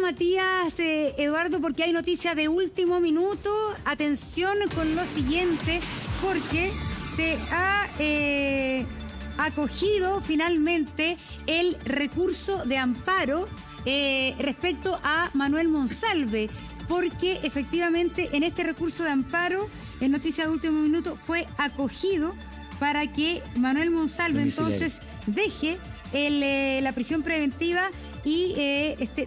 Matías, Eduardo, porque hay noticia de último minuto. Atención con lo siguiente, porque se ha acogido finalmente el recurso de amparo respecto a Manuel Monsalve, porque efectivamente en este recurso de amparo, en noticia de último minuto, fue acogido para que Manuel Monsalve entonces deje la prisión preventiva y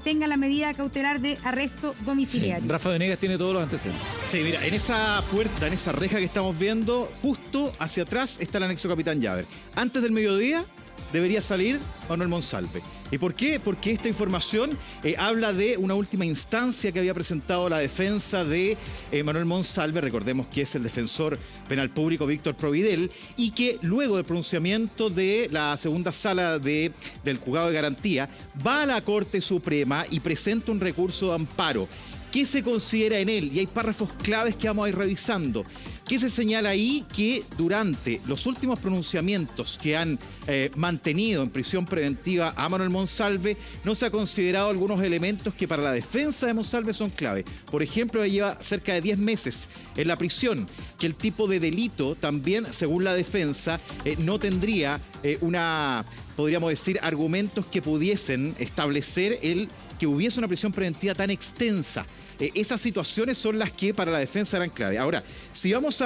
tenga la medida cautelar de arresto domiciliario. Sí, Rafa Venegas tiene todos los antecedentes. Sí, mira, en esa puerta, en esa reja que estamos viendo, justo hacia atrás está el anexo Capitán Llaver. Antes del mediodía debería salir Manuel Monsalve. ¿Y por qué? Porque esta información habla de una última instancia que había presentado la defensa de Manuel Monsalve. Recordemos que es el defensor penal público Víctor Providel, y que luego del pronunciamiento de la segunda sala del juzgado de garantía va a la Corte Suprema y presenta un recurso de amparo. ¿Qué se considera en él? Y hay párrafos claves que vamos a ir revisando. ¿Qué se señala ahí? Que durante los últimos pronunciamientos que han mantenido en prisión preventiva a Manuel Monsalve, no se ha considerado algunos elementos que para la defensa de Monsalve son clave. Por ejemplo, lleva cerca de 10 meses en la prisión, que el tipo de delito también, según la defensa, no tendría podríamos decir, argumentos que pudiesen establecer que hubiese una prisión preventiva tan extensa. Esas situaciones son las que para la defensa eran clave. Ahora, si vamos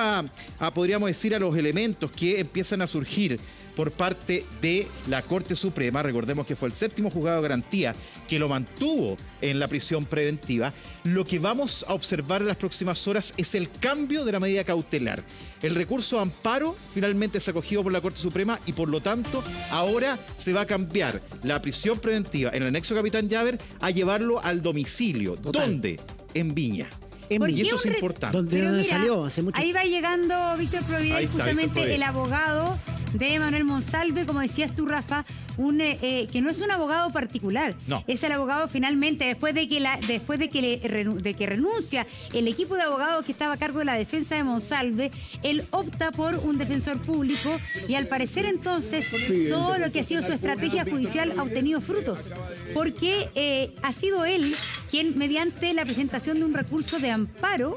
podríamos decir, a los elementos que empiezan a surgir por parte de la Corte Suprema, recordemos que fue el séptimo juzgado de garantía que lo mantuvo en la prisión preventiva, lo que vamos a observar en las próximas horas es el cambio de la medida cautelar. El recurso de amparo finalmente es acogido por la Corte Suprema y por lo tanto ahora se va a cambiar la prisión preventiva en el anexo Capitán Llaver a llevarlo al domicilio. Total. ¿Dónde? En Viña. Y eso es importante. ¿Dónde salió hace mucho? Ahí va llegando Víctor Providel, justamente el abogado de Manuel Monsalve, como decías tú, Rafa, que no es un abogado particular. No. Es el abogado finalmente, después de que renuncia el equipo de abogados que estaba a cargo de la defensa de Monsalve, él opta por un defensor público y al parecer entonces todo lo que ha sido su estrategia judicial ha obtenido frutos, porque ha sido él quien, mediante la presentación de un recurso de amparo,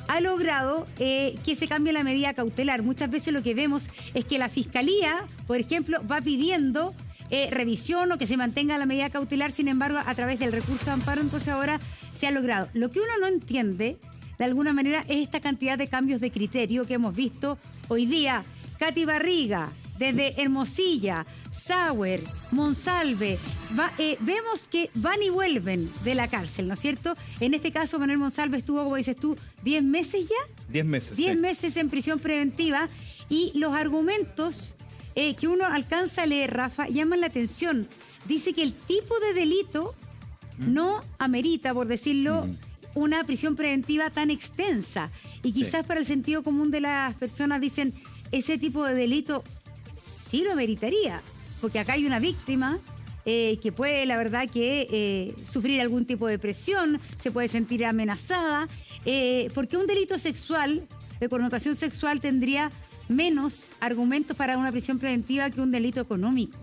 ha logrado que se cambie la medida cautelar. Muchas veces lo que vemos es que la Fiscalía, por ejemplo, va pidiendo revisión o que se mantenga la medida cautelar, sin embargo, a través del recurso de amparo, entonces ahora se ha logrado. Lo que uno no entiende, de alguna manera, es esta cantidad de cambios de criterio que hemos visto hoy día. Katy Barriga, desde Hermosilla, Sauer, Monsalve, vemos que van y vuelven de la cárcel, ¿no es cierto? En este caso, Manuel Monsalve estuvo, como dices tú, 10 meses ya. 10 meses. 10 sí. meses en prisión preventiva, y los argumentos que uno alcanza a leer, Rafa, llaman la atención. Dice que el tipo de delito no amerita, por decirlo, una prisión preventiva tan extensa. Y quizás para el sentido común de las personas dicen, ese tipo de delito sí lo meritaría, porque acá hay una víctima que puede, la verdad, que sufrir algún tipo de presión, se puede sentir amenazada, porque un delito sexual, de connotación sexual, tendría menos argumentos para una prisión preventiva que un delito económico.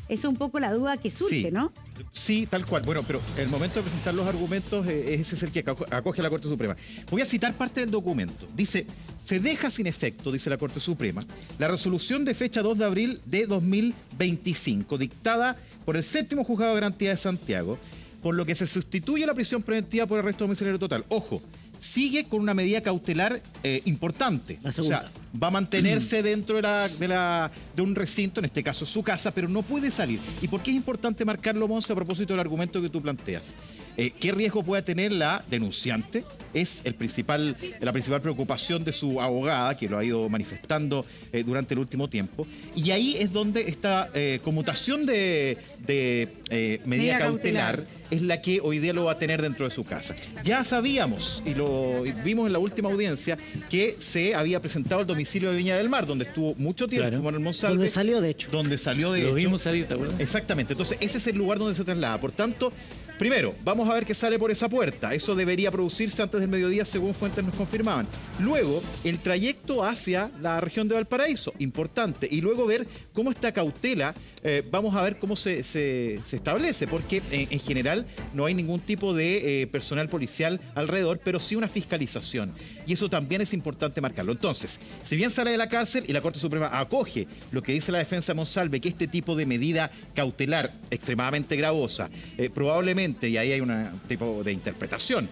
Esa es un poco la duda que surge, Sí. ¿no? Sí, tal cual. Bueno, pero el momento de presentar los argumentos, ese es el que acoge la Corte Suprema. Voy a citar parte del documento. Dice, se deja sin efecto, dice la Corte Suprema, la resolución de fecha 2 de abril de 2025, dictada por el séptimo juzgado de garantía de Santiago, por lo que se sustituye la prisión preventiva por arresto domiciliario total. Ojo, sigue con una medida cautelar importante. La O segunda. sea, va a mantenerse dentro de un recinto, en este caso su casa, pero no puede salir. ¿Y por qué es importante marcarlo, Monse, a propósito del argumento que tú planteas? ¿Qué riesgo puede tener la denunciante? Es la principal preocupación de su abogada, que lo ha ido manifestando durante el último tiempo. Y ahí es donde esta conmutación de medida cautelar es la que hoy día lo va a tener dentro de su casa. Ya sabíamos, y lo vimos en la última audiencia, que se había presentado el domicilio de Viña del Mar, donde estuvo mucho tiempo, Claro. Manuel Monsalve. Donde salió, de hecho. Donde salió de Lo hecho. vimos salir, ¿te acuerdas? Exactamente. Entonces, ese es el lugar donde se traslada. Por tanto, Primero, vamos a ver qué sale por esa puerta. Eso debería producirse antes del mediodía, según fuentes nos confirmaban. Luego, el trayecto hacia la región de Valparaíso, importante. Y luego ver cómo esta cautela, vamos a ver cómo se establece, porque en general no hay ningún tipo de personal policial alrededor, pero sí una fiscalización. Y eso también es importante marcarlo. Entonces, si bien sale de la cárcel y la Corte Suprema acoge lo que dice la defensa de Monsalve, que este tipo de medida cautelar extremadamente gravosa, probablemente, y ahí hay un tipo de interpretación,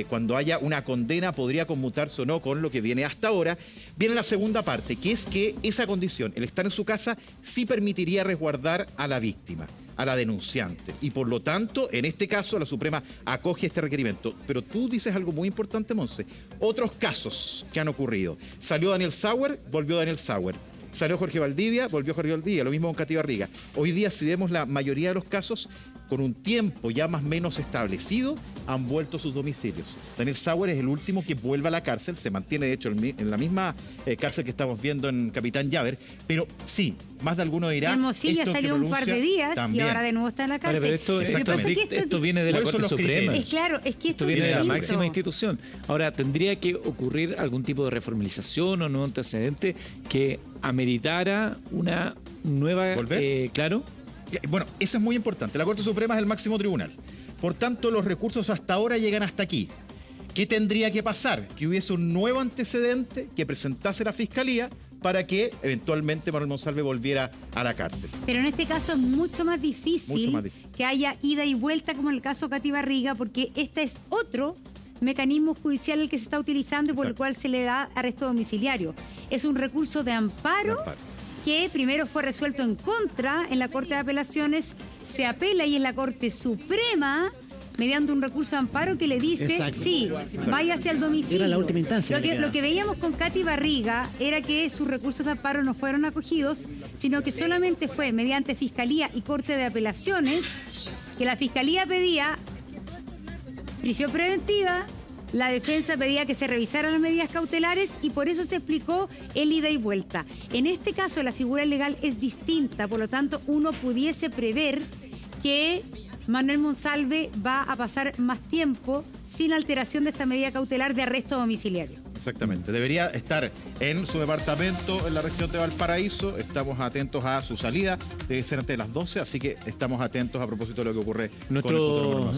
cuando haya una condena podría conmutarse o no con lo que viene hasta ahora, viene la segunda parte, que es que esa condición, el estar en su casa, sí permitiría resguardar a la víctima, a la denunciante. Y por lo tanto, en este caso, la Suprema acoge este requerimiento. Pero tú dices algo muy importante, Monse. Otros casos que han ocurrido. Salió Daniel Sauer, volvió Daniel Sauer. Salió Jorge Valdivia, volvió Jorge Valdivia. Lo mismo con Katy Barriga. Hoy día, si vemos la mayoría de los casos, con un tiempo ya más o menos establecido, han vuelto a sus domicilios. Daniel Sauer es el último que vuelve a la cárcel, se mantiene de hecho en la misma cárcel que estamos viendo en Capitán Llaver, pero sí, más de alguno dirá... Hermosilla salió un par de días también. Y ahora de nuevo está en la cárcel. Pero esto viene de la Corte Suprema. Claro, es que Esto viene de la máxima institución. Ahora, tendría que ocurrir algún tipo de reformalización o nuevo antecedente que ameritara una nueva... claro. Bueno, eso es muy importante. La Corte Suprema es el máximo tribunal. Por tanto, los recursos hasta ahora llegan hasta aquí. ¿Qué tendría que pasar? Que hubiese un nuevo antecedente que presentase la Fiscalía para que eventualmente Manuel Monsalve volviera a la cárcel. Pero en este caso es mucho más difícil que haya ida y vuelta como en el caso de Katy Barriga, porque este es otro mecanismo judicial el que se está utilizando y por el cual se le da arresto domiciliario. Es un recurso de amparo que primero fue resuelto en contra en la Corte de Apelaciones, se apela y es la Corte Suprema mediante un recurso de amparo que le dice, sí, váyase al domicilio. Era la última instancia. Lo que veíamos con Katy Barriga era que sus recursos de amparo no fueron acogidos, sino que solamente fue mediante Fiscalía y Corte de Apelaciones que la Fiscalía pedía prisión preventiva, la defensa pedía que se revisaran las medidas cautelares y por eso se explicó el ida y vuelta. En este caso la figura legal es distinta, por lo tanto uno pudiese prever que Manuel Monsalve va a pasar más tiempo sin alteración de esta medida cautelar de arresto domiciliario. Exactamente. Debería estar en su departamento en la región de Valparaíso. Estamos atentos a su salida. Debe ser antes de las 12, así que estamos atentos a propósito de lo que ocurre con el futuro.